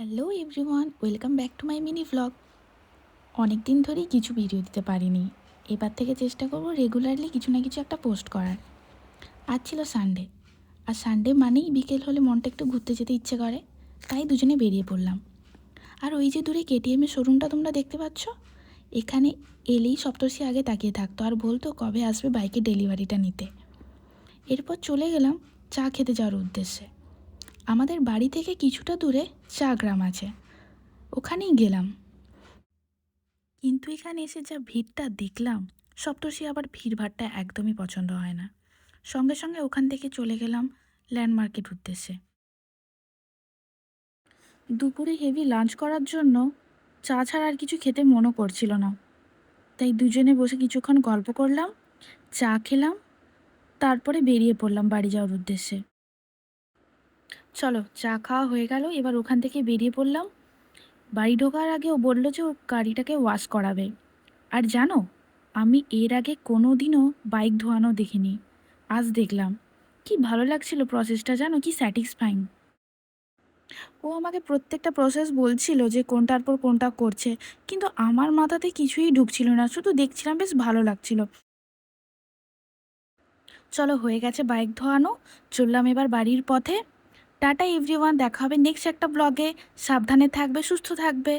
Hello everyone, welcome back to my mini vlog. অনেক দিন ধরেই কিছু ভিডিও দিতে পারিনি। এবার থেকে চেষ্টা করব রেগুলারলি কিছু না কিছু একটা পোস্ট করার। আজ ছিল সানডে, আর সানডে মানেই বিকেল হলে মনটা একটু ঘুরতে যেতে ইচ্ছে করে, তাই দুজনে বেরিয়ে পড়লাম। আর ওই যে দূরে কেটিএমের শোরুমটা তোমরা দেখতে পাচ্ছ, এখানে এলেই সপ্তর্ষি আগে তাকিয়ে থাকতো আর বলতো কবে আসবে বাইকের ডেলিভারিটা নিতে। এরপর চলে গেলাম চা খেতে যাওয়ার উদ্দেশ্যে। আমাদের বাড়ি থেকে কিছুটা দূরে চা গ্রাম আছে, ওখানেই গেলাম। কিন্তু এখানে এসে যা ভিড়টা দেখলাম, সপ্তর্ষি আবার ভিড়ভাড়টা একদমই পছন্দ হয় না। সঙ্গে সঙ্গে ওখান থেকে চলে গেলাম ল্যান্ডমার্কের উদ্দেশ্যে। দুপুরে হেভি লাঞ্চ করার জন্য চা ছাড়া আর কিছু খেতে মনও করছিল না, তাই দুজনে বসে কিছুক্ষণ গল্প করলাম, চা খেলাম, তারপরে বেরিয়ে পড়লাম বাড়ি যাওয়ার উদ্দেশ্যে। চলো, চা খাওয়া হয়ে গেল, এবার ওখান থেকে বেরিয়ে পড়লাম। বাড়ি ঢোকার আগে ও বললো যে ও গাড়িটাকে ওয়াশ করাবে। আর জানো, আমি এর আগে কোনো দিনও বাইক ধোয়ানো দেখিনি, আজ দেখলাম। কি ভালো লাগছিল প্রসেসটা, জানো কি স্যাটিসফাইং। ও আমাকে প্রত্যেকটা প্রসেস বলছিল যে কোনটার পর কোনটা করছে, কিন্তু আমার মাথাতে কিছুই ঢুকছিল না, শুধু দেখছিলাম, বেশ ভালো লাগছিল। চলো, হয়ে গেছে বাইক ধোয়ানো, চললাম এবার বাড়ির পথে। টাটা এভরিওয়ান, দেখা হবে নেক্সট একটা ব্লগে। সাবধানে থাকবে, সুস্থ থাকবে।